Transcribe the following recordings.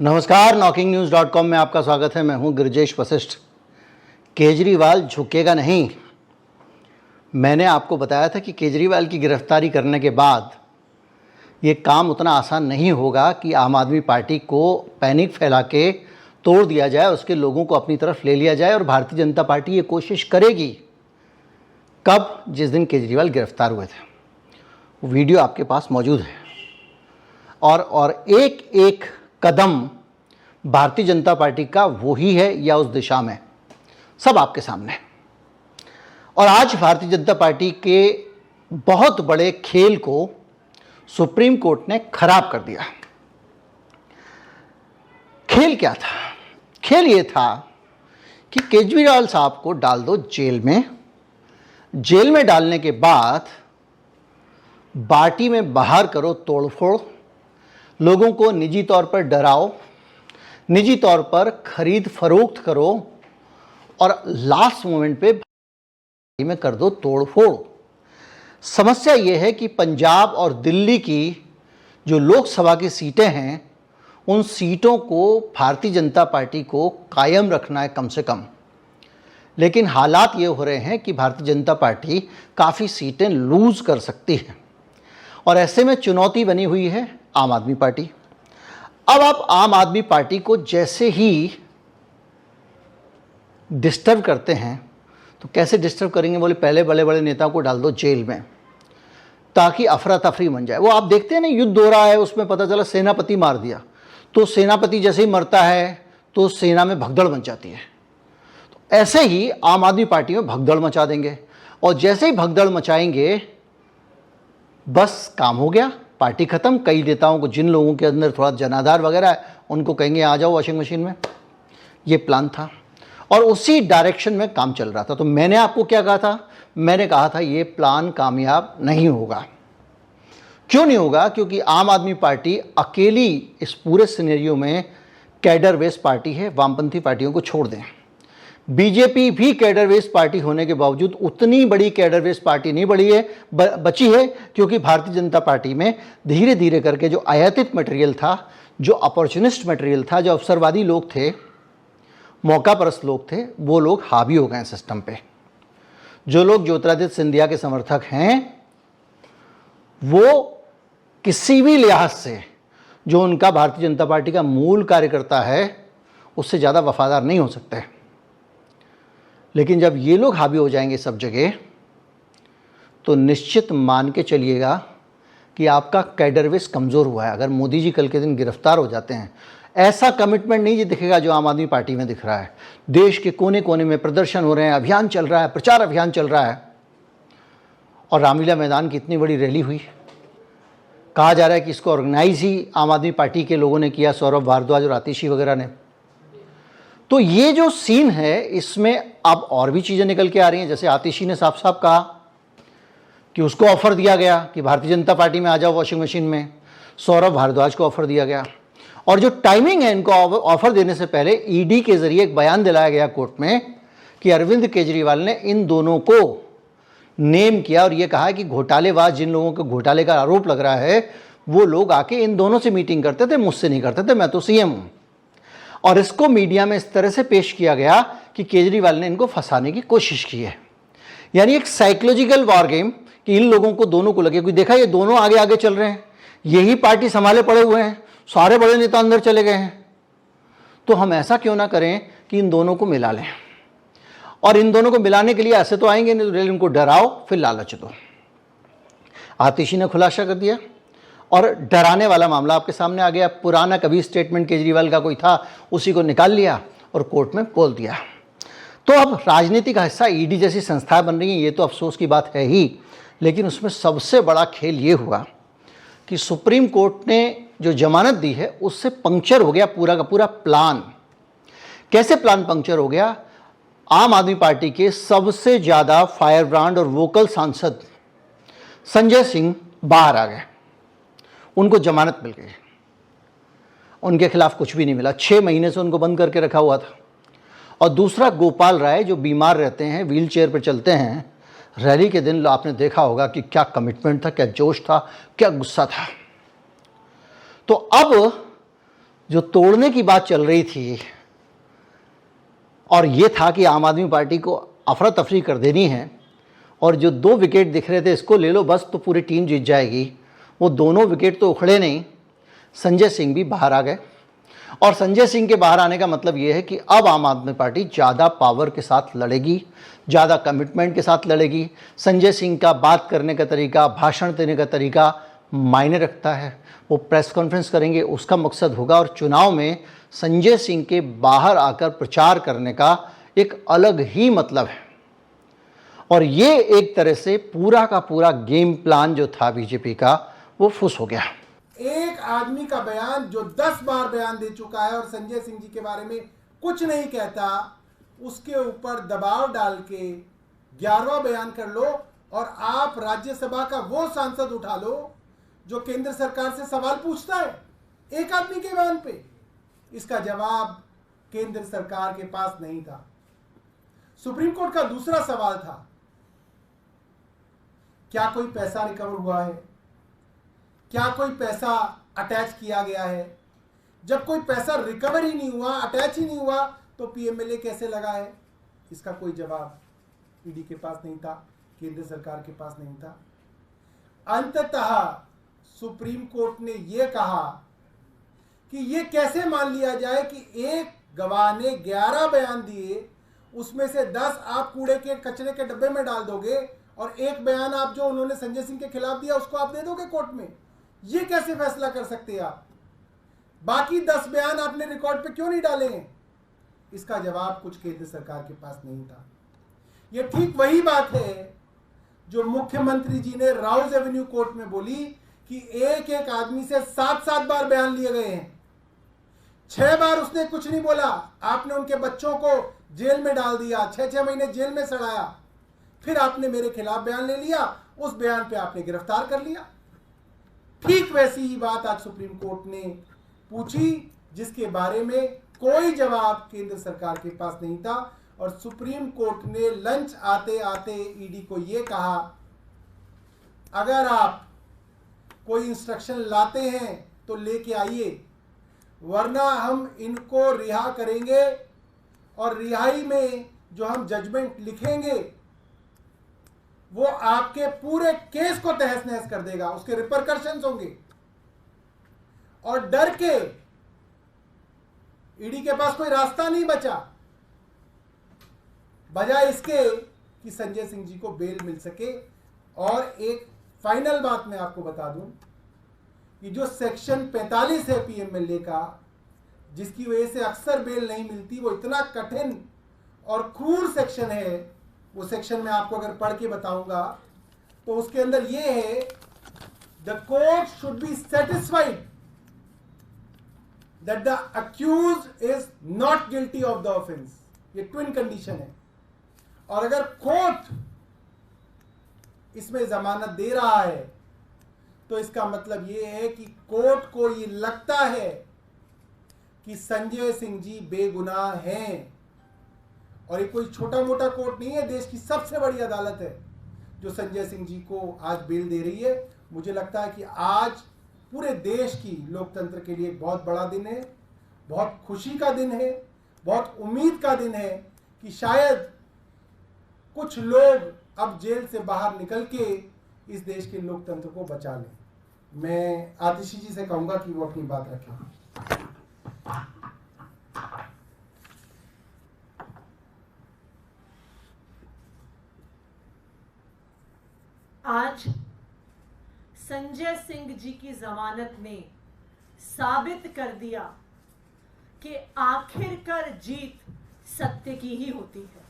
नमस्कार, knocking-news.com में आपका स्वागत है। मैं हूं गिरिजेश वशिष्ठ। केजरीवाल झुकेगा नहीं। मैंने आपको बताया था कि केजरीवाल की गिरफ्तारी करने के बाद ये काम उतना आसान नहीं होगा कि आम आदमी पार्टी को पैनिक फैला के तोड़ दिया जाए, उसके लोगों को अपनी तरफ ले लिया जाए। और भारतीय जनता पार्टी ये कोशिश करेगी। कब? जिस दिन केजरीवाल गिरफ्तार हुए थे। वीडियो आपके पास मौजूद है और एक एक कदम भारतीय जनता पार्टी का वो ही है या उस दिशा में, सब आपके सामने। और आज भारतीय जनता पार्टी के बहुत बड़े खेल को सुप्रीम कोर्ट ने खराब कर दिया। खेल क्या था? खेल ये था कि केजरीवाल साहब को डाल दो जेल में। जेल में डालने के बाद बाटी में बाहर करो तोड़फोड़, लोगों को निजी तौर पर डराओ, निजी तौर पर खरीद फरोख्त करो और लास्ट मोमेंट पे में कर दो तोड़फोड़। समस्या यह है कि पंजाब और दिल्ली की जो लोकसभा की सीटें हैं, उन सीटों को भारतीय जनता पार्टी को कायम रखना है कम से कम। लेकिन हालात ये हो रहे हैं कि भारतीय जनता पार्टी काफ़ी सीटें लूज़ कर सकती है और ऐसे में चुनौती बनी हुई है आम आदमी पार्टी। अब आप आम आदमी पार्टी को जैसे ही डिस्टर्ब करते हैं, तो कैसे डिस्टर्ब करेंगे? बोले पहले बड़े बड़े नेताओं को डाल दो जेल में ताकि अफरा तफरी बन जाए। वो आप देखते हैं ना, युद्ध हो रहा है, उसमें पता चला सेनापति मार दिया, तो सेनापति जैसे ही मरता है तो सेना में भगदड़ मच जाती है। तो ऐसे ही आम आदमी पार्टी में भगदड़ मचा देंगे और जैसे ही भगदड़ मचाएंगे बस काम हो गया, पार्टी खत्म। कई नेताओं को, जिन लोगों के अंदर थोड़ा जनाधार वगैरह है, उनको कहेंगे आ जाओ वॉशिंग मशीन में। ये प्लान था और उसी डायरेक्शन में काम चल रहा था। तो मैंने आपको क्या कहा था? मैंने कहा था ये प्लान कामयाब नहीं होगा। क्यों नहीं होगा? क्योंकि आम आदमी पार्टी अकेली इस पूरे सिनेरियो में कैडर बेस्ड पार्टी है। वामपंथी पार्टियों को छोड़ दें। बीजेपी भी कैडर बेस्ड पार्टी होने के बावजूद उतनी बड़ी कैडर बेस्ड पार्टी नहीं बची है, क्योंकि भारतीय जनता पार्टी में धीरे धीरे करके जो आयातित मटेरियल था, जो अपॉर्चुनिस्ट मटेरियल था, जो अवसरवादी लोग थे, मौका परस्त लोग थे, वो लोग हावी हो गए सिस्टम पे। जो लोग ज्योतिरादित्य सिंधिया के समर्थक हैं, वो किसी भी लिहाज से जो उनका भारतीय जनता पार्टी का मूल कार्यकर्ता है, उससे ज़्यादा वफादार नहीं हो सकते। लेकिन जब ये लोग हावी हो जाएंगे सब जगह, तो निश्चित मान के चलिएगा कि आपका कैडर बेस कमज़ोर हुआ है। अगर मोदी जी कल के दिन गिरफ्तार हो जाते हैं, ऐसा कमिटमेंट नहीं दिखेगा जो आम आदमी पार्टी में दिख रहा है। देश के कोने कोने में प्रदर्शन हो रहे हैं, अभियान चल रहा है, प्रचार अभियान चल रहा है। और रामलीला मैदान की इतनी बड़ी रैली हुई, कहा जा रहा है कि इसको ऑर्गेनाइज ही आम आदमी पार्टी के लोगों ने किया, सौरभ भारद्वाज और आतिशी वगैरह ने। तो ये जो सीन है, इसमें अब और भी चीज़ें निकल के आ रही हैं। जैसे आतिशी ने साफ साफ कहा कि उसको ऑफर दिया गया कि भारतीय जनता पार्टी में आ जाओ वॉशिंग मशीन में। सौरभ भारद्वाज को ऑफर दिया गया और जो टाइमिंग है, इनको ऑफर देने से पहले ईडी के जरिए एक बयान दिलाया गया कोर्ट में कि अरविंद केजरीवाल ने इन दोनों को नेम किया और ये कहा कि घोटालेबाज, जिन लोगों को घोटाले का आरोप लग रहा है, वो लोग आके इन दोनों से मीटिंग करते थे, मुझसे नहीं करते थे, मैं तो सीएम हूं। और इसको मीडिया में इस तरह से पेश किया गया कि केजरीवाल ने इनको फंसाने की कोशिश की है। यानी एक साइकोलॉजिकल वॉर गेम कि इन लोगों को, दोनों को लगे, कोई देखा ये दोनों आगे आगे चल रहे हैं, यही पार्टी संभाले पड़े हुए हैं, सारे बड़े नेता अंदर चले गए हैं, तो हम ऐसा क्यों ना करें कि इन दोनों को मिला लें। और इन दोनों को मिलाने के लिए ऐसे तो आएंगे नहीं, तो इनको डराओ फिर लालच दो। आतिशी ने खुलासा कर दिया और डराने वाला मामला आपके सामने आ गया। पुराना कभी स्टेटमेंट केजरीवाल का कोई था, उसी को निकाल लिया और कोर्ट में बोल दिया। तो अब राजनीति का हिस्सा ईडी जैसी संस्थाएं बन रही हैं, ये तो अफसोस की बात है ही। लेकिन उसमें सबसे बड़ा खेल ये हुआ कि सुप्रीम कोर्ट ने जो जमानत दी है, उससे पंक्चर हो गया पूरा का पूरा प्लान। कैसे प्लान पंक्चर हो गया? आम आदमी पार्टी के सबसे ज़्यादा फायर ब्रांड और वोकल सांसद संजय सिंह बाहर आ गए, उनको जमानत मिल गई। उनके खिलाफ कुछ भी नहीं मिला, 6 महीने से उनको बंद करके रखा हुआ था। और दूसरा, गोपाल राय जो बीमार रहते हैं, व्हील चेयर पर चलते हैं, रैली के दिन आपने देखा होगा कि क्या कमिटमेंट था, क्या जोश था, क्या गुस्सा था। तो अब जो तोड़ने की बात चल रही थी और ये था कि आम आदमी पार्टी को अफरा तफरी कर देनी है और जो 2 विकेट दिख रहे थे इसको ले लो बस तो पूरी टीम जीत जाएगी, वो दोनों विकेट तो उखड़े नहीं। संजय सिंह भी बाहर आ गए और संजय सिंह के बाहर आने का मतलब ये है कि अब आम आदमी पार्टी ज़्यादा पावर के साथ लड़ेगी, ज़्यादा कमिटमेंट के साथ लड़ेगी। संजय सिंह का बात करने का तरीका, भाषण देने का तरीका मायने रखता है। वो प्रेस कॉन्फ्रेंस करेंगे, उसका मकसद होगा और चुनाव में संजय सिंह के बाहर आकर प्रचार करने का एक अलग ही मतलब है। और ये एक तरह से पूरा का पूरा गेम प्लान जो था बीजेपी का वो फुस हो गया। एक आदमी का बयान जो 10 बार बयान दे चुका है और संजय सिंह जी के बारे में कुछ नहीं कहता, उसके ऊपर दबाव डाल के 11वां बयान कर लो और आप राज्यसभा का वो सांसद उठा लो जो केंद्र सरकार से सवाल पूछता है एक आदमी के बयान पे। इसका जवाब केंद्र सरकार के पास नहीं था। सुप्रीम कोर्ट का दूसरा सवाल था, क्या कोई पैसा रिकवर हुआ है, क्या कोई पैसा अटैच किया गया है। जब कोई पैसा रिकवर ही नहीं हुआ, अटैच ही नहीं हुआ, तो पीएमएलए कैसे लगा है? इसका कोई जवाब ईडी के पास नहीं था, केंद्र सरकार के पास नहीं था। अंततः सुप्रीम कोर्ट ने यह कहा कि यह कैसे मान लिया जाए कि एक गवाह ने 11 बयान दिए, उसमें से 10 आप कूड़े के कचरे के डब्बे में डाल दोगे और एक बयान आप जो उन्होंने संजय सिंह के खिलाफ दिया उसको आप दे दोगे कोर्ट में। ये कैसे फैसला कर सकते हैं आप? बाकी 10 बयान आपने रिकॉर्ड पे क्यों नहीं डाले हैं? इसका जवाब कुछ केंद्र सरकार के पास नहीं था। यह ठीक वही बात है जो मुख्यमंत्री जी ने राउज एवेन्यू कोर्ट में बोली कि एक एक आदमी से 7-7 बार बयान लिए गए हैं। 6 बार उसने कुछ नहीं बोला, आपने उनके बच्चों को जेल में डाल दिया, 6-6 महीने जेल में सड़ाया, फिर आपने मेरे खिलाफ बयान ले लिया, उस बयान पे आपने गिरफ्तार कर लिया। ठीक वैसी ही बात आज सुप्रीम कोर्ट ने पूछी जिसके बारे में कोई जवाब केंद्र सरकार के पास नहीं था। और सुप्रीम कोर्ट ने लंच आते आते ईडी को यह कहा, अगर आप कोई इंस्ट्रक्शन लाते हैं तो लेके आइए, वरना हम इनको रिहा करेंगे और रिहाई में जो हम जजमेंट लिखेंगे वो आपके पूरे केस को तहस नहस कर देगा, उसके रिपरकशंस होंगे। और डर के ईडी के पास कोई रास्ता नहीं बचा, बजाय इसके कि संजय सिंह जी को बेल मिल सके। और एक फाइनल बात मैं आपको बता दूं कि जो सेक्शन 45 है पीएमएलए का, जिसकी वजह से अक्सर बेल नहीं मिलती, वो इतना कठिन और क्रूर सेक्शन है। वो सेक्शन में आपको अगर पढ़ के बताऊंगा तो उसके अंदर ये है, the court should be satisfied that the accused is not guilty of the offence. ये ट्विन कंडीशन है। और अगर कोर्ट इसमें जमानत दे रहा है तो इसका मतलब ये है कि कोर्ट को ये लगता है कि संजय सिंह जी बेगुनाह हैं। और ये कोई छोटा मोटा कोर्ट नहीं है, देश की सबसे बड़ी अदालत है जो संजय सिंह जी को आज बेल दे रही है। मुझे लगता है कि आज पूरे देश की लोकतंत्र के लिए एक बहुत बड़ा दिन है, बहुत खुशी का दिन है, बहुत उम्मीद का दिन है कि शायद कुछ लोग अब जेल से बाहर निकल के इस देश के लोकतंत्र को बचा लें। मैं आतिशी जी से कहूंगा कि वो अपनी बात रखें। आज संजय सिंह जी की जमानत ने साबित कर दिया कि आखिरकार जीत सत्य की ही होती है।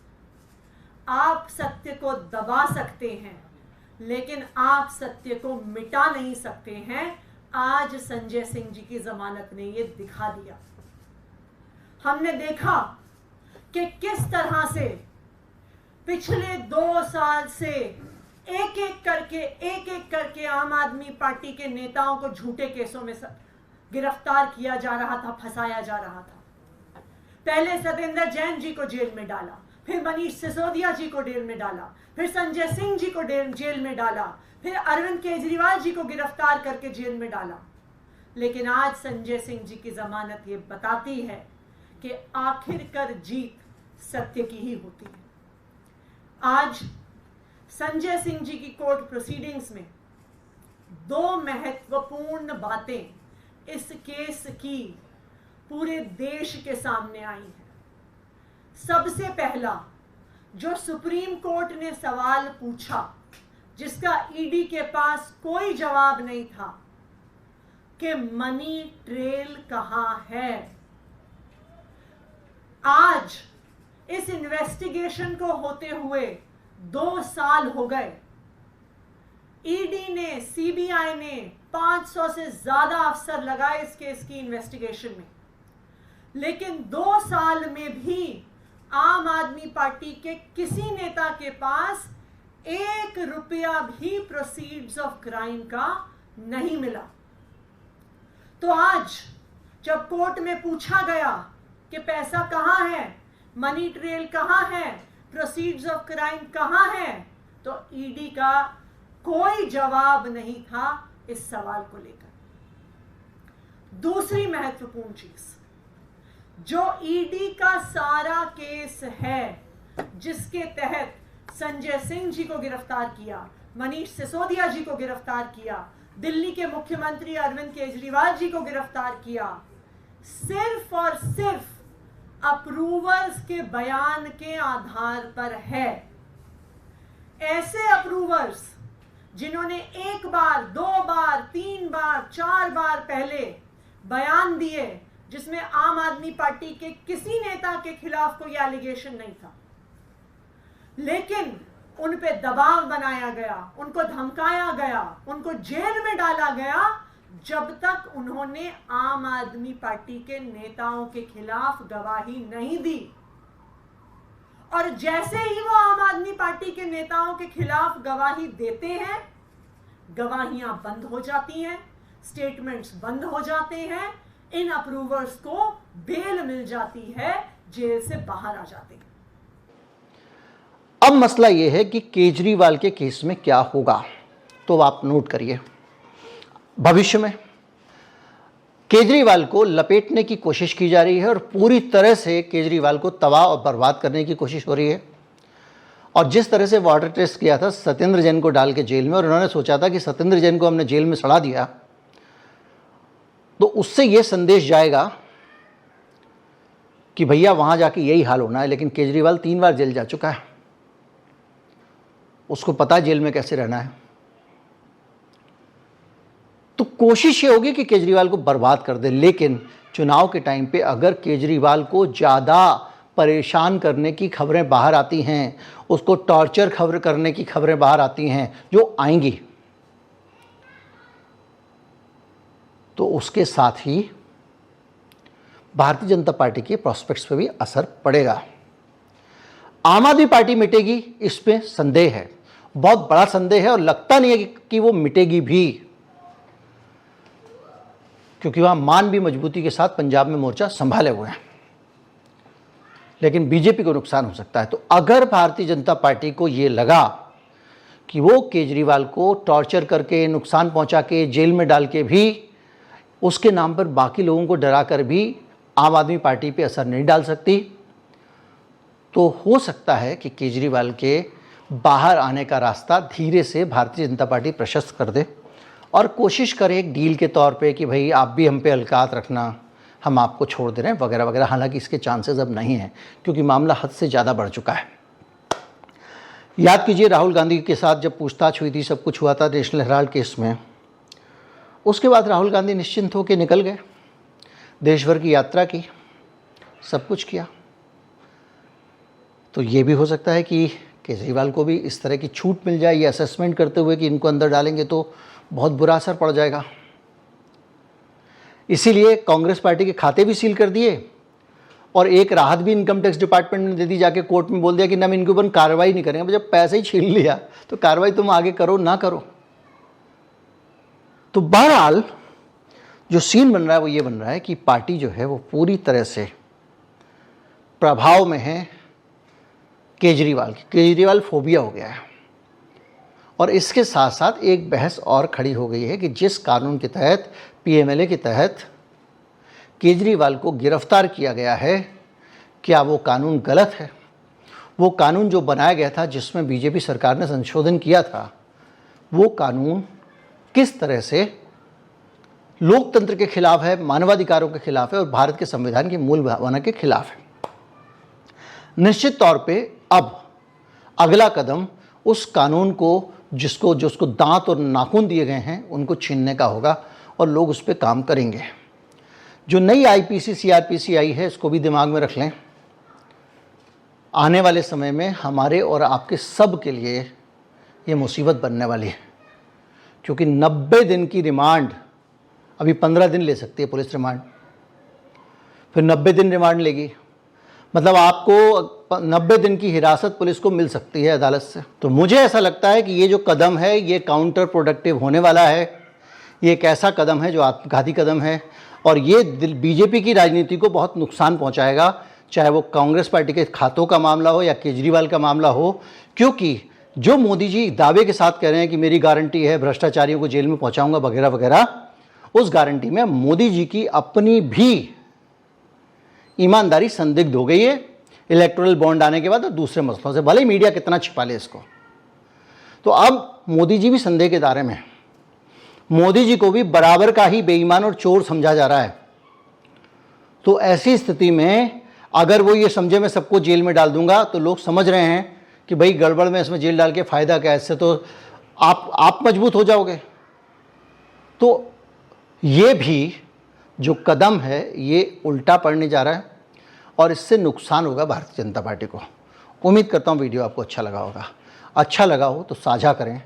आप सत्य को दबा सकते हैं लेकिन आप सत्य को मिटा नहीं सकते हैं। आज संजय सिंह जी की जमानत ने यह दिखा दिया। हमने देखा कि किस तरह से पिछले 2 साल से एक एक करके आम आदमी पार्टी के नेताओं को झूठे केसों में गिरफ्तार किया जा रहा था, फंसाया जा रहा था। पहले सत्येंद्र जैन जी को जेल में डाला, फिर मनीष सिसोदिया जी को जेल में डाला, फिर संजय सिंह जी को जेल में डाला, फिर अरविंद केजरीवाल जी को गिरफ्तार करके जेल में डाला। लेकिन आज संजय सिंह जी की जमानत ये बताती है कि आखिरकार जीत सत्य की ही होती है। आज संजय सिंह जी की कोर्ट प्रोसीडिंग्स में दो महत्वपूर्ण बातें इस केस की पूरे देश के सामने आई हैं। सबसे पहला, जो सुप्रीम कोर्ट ने सवाल पूछा जिसका ईडी के पास कोई जवाब नहीं था कि मनी ट्रेल कहां है। आज इस इन्वेस्टिगेशन को होते हुए 2 साल हो गए। ईडी ने, सीबीआई ने 500 से ज्यादा अफसर लगाए इस केस की इन्वेस्टिगेशन में, लेकिन 2 साल में भी आम आदमी पार्टी के किसी नेता के पास 1 रुपया भी प्रोसीड्स ऑफ क्राइम का नहीं मिला। तो आज जब कोर्ट में पूछा गया कि पैसा कहां है, मनी ट्रेल कहां है, प्रोसीड्स ऑफ क्राइम कहां है, तो ईडी का कोई जवाब नहीं था इस सवाल को लेकर। दूसरी महत्वपूर्ण चीज, जो ईडी का सारा केस है जिसके तहत संजय सिंह जी को गिरफ्तार किया, मनीष सिसोदिया जी को गिरफ्तार किया, दिल्ली के मुख्यमंत्री अरविंद केजरीवाल जी को गिरफ्तार किया, सिर्फ और सिर्फ अप्रूवर्स के बयान के आधार पर है। ऐसे अप्रूवर्स जिन्होंने 1 बार, 2 बार, 3 बार, 4 बार पहले बयान दिए जिसमें आम आदमी पार्टी के किसी नेता के खिलाफ कोई एलिगेशन नहीं था, लेकिन उन पे दबाव बनाया गया, उनको धमकाया गया, उनको जेल में डाला गया जब तक उन्होंने आम आदमी पार्टी के नेताओं के खिलाफ गवाही नहीं दी। और जैसे ही वो आम आदमी पार्टी के नेताओं के खिलाफ गवाही देते हैं, गवाहियां बंद हो जाती हैं, स्टेटमेंट्स बंद हो जाते हैं, इन अप्रूवर्स को बेल मिल जाती है, जेल से बाहर आ जाते हैं। अब मसला यह है कि केजरीवाल के केस में क्या होगा, तो आप नोट करिए। भविष्य में केजरीवाल को लपेटने की कोशिश की जा रही है और पूरी तरह से केजरीवाल को तबाह और बर्बाद करने की कोशिश हो रही है। और जिस तरह से वाटर टेस्ट किया था सत्येंद्र जैन को डाल के जेल में, और उन्होंने सोचा था कि सत्येंद्र जैन को हमने जेल में सड़ा दिया तो उससे यह संदेश जाएगा कि भैया वहां जाके यही हाल होना है। लेकिन केजरीवाल 3 बार जेल जा चुका है, उसको पता है जेल में कैसे रहना है। तो कोशिश ये होगी कि केजरीवाल को बर्बाद कर दे। लेकिन चुनाव के टाइम पे अगर केजरीवाल को ज़्यादा परेशान करने की खबरें बाहर आती हैं, उसको टॉर्चर खबर करने की खबरें बाहर आती हैं जो आएंगी, तो उसके साथ ही भारतीय जनता पार्टी के प्रॉस्पेक्ट्स पे भी असर पड़ेगा। आम आदमी पार्टी मिटेगी, इस पे संदेह है, बहुत बड़ा संदेह है, और लगता नहीं है कि वो मिटेगी भी, क्योंकि वहां मान भी मजबूती के साथ पंजाब में मोर्चा संभाले हुए हैं। लेकिन बीजेपी को नुकसान हो सकता है। तो अगर भारतीय जनता पार्टी को ये लगा कि वो केजरीवाल को टॉर्चर करके, नुकसान पहुंचा के, जेल में डाल के भी, उसके नाम पर बाकी लोगों को डरा कर भी आम आदमी पार्टी पे असर नहीं डाल सकती, तो हो सकता है कि केजरीवाल के बाहर आने का रास्ता धीरे से भारतीय जनता पार्टी प्रशस्त कर दे और कोशिश करे एक डील के तौर पे कि भाई आप भी हम पे अलकात रखना, हम आपको छोड़ दे रहे हैं वगैरह वगैरह। हालांकि इसके चांसेस अब नहीं हैं, क्योंकि मामला हद से ज़्यादा बढ़ चुका है। याद कीजिए राहुल गांधी के साथ जब पूछताछ हुई थी, सब कुछ हुआ था नेशनल हेराल्ड केस में, उसके बाद राहुल गांधी निश्चिंत होकर निकल गए, देश भर की यात्रा की, सब कुछ किया। तो ये भी हो सकता है कि केजरीवाल को भी इस तरह की छूट मिल जाए, ये असेसमेंट करते हुए कि इनको अंदर डालेंगे तो बहुत बुरा असर पड़ जाएगा। इसीलिए कांग्रेस पार्टी के खाते भी सील कर दिए और एक राहत भी इनकम टैक्स डिपार्टमेंट ने दे दी, जाके कोर्ट में बोल दिया कि ना हम इनके ऊपर कार्रवाई नहीं करेंगे। जब पैसे ही छीन लिया तो कार्रवाई तुम आगे करो ना करो। तो बहरहाल जो सीन बन रहा है वो ये बन रहा है कि पार्टी जो है वो पूरी तरह से प्रभाव में है केजरीवाल की। केजरीवाल फोबिया हो गया है और इसके साथ साथ एक बहस और खड़ी हो गई है कि जिस कानून के तहत पीएमएलए के तहत केजरीवाल को गिरफ्तार किया गया है, क्या वो कानून गलत है? वो कानून जो बनाया गया था जिसमें बीजेपी सरकार ने संशोधन किया था, वो कानून किस तरह से लोकतंत्र के खिलाफ है, मानवाधिकारों के खिलाफ है और भारत के संविधान की मूल भावना के खिलाफ है। निश्चित तौर पे अब अगला कदम उस कानून को जिसको दांत और नाखून दिए गए हैं उनको छीनने का होगा और लोग उस पर काम करेंगे। जो नई आईपीसी सीआरपीसी आई है, इसको भी दिमाग में रख लें। आने वाले समय में हमारे और आपके सब के लिए ये मुसीबत बनने वाली है, क्योंकि 90 दिन की रिमांड अभी 15 दिन ले सकती है पुलिस रिमांड, फिर 90 दिन रिमांड लेगी, मतलब आपको 90 दिन की हिरासत पुलिस को मिल सकती है अदालत से। तो मुझे ऐसा लगता है कि ये जो कदम है ये काउंटर प्रोडक्टिव होने वाला है। ये एक ऐसा कदम है जो आत्मघाती कदम है और ये बीजेपी की राजनीति को बहुत नुकसान पहुंचाएगा, चाहे वो कांग्रेस पार्टी के खातों का मामला हो या केजरीवाल का मामला हो। क्योंकि जो मोदी जी दावे के साथ कह रहे हैं कि मेरी गारंटी है भ्रष्टाचारियों को जेल में पहुंचाऊंगा वगैरह वगैरह, उस गारंटी में मोदी जी की अपनी भी ईमानदारी संदिग्ध हो गई है इलेक्टोरल बॉन्ड आने के बाद और दूसरे मसलों से, भले ही मीडिया कितना छिपा ले इसको। तो अब मोदी जी भी संदेह के दायरे में हैं। मोदी जी को भी बराबर का ही बेईमान और चोर समझा जा रहा है। तो ऐसी स्थिति में अगर वो ये समझे मैं सबको जेल में डाल दूंगा तो लोग समझ रहे हैं कि भाई गड़बड़ में इसमें जेल डाल के फ़ायदा क्या है, इससे तो आप मजबूत हो जाओगे। तो ये भी जो कदम है ये उल्टा पड़ने जा रहा है और इससे नुकसान होगा भारतीय जनता पार्टी को। उम्मीद करता हूँ वीडियो आपको अच्छा लगा होगा। अच्छा लगा हो तो साझा करें,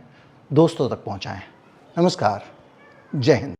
दोस्तों तक पहुँचाएं। नमस्कार, जय हिंद।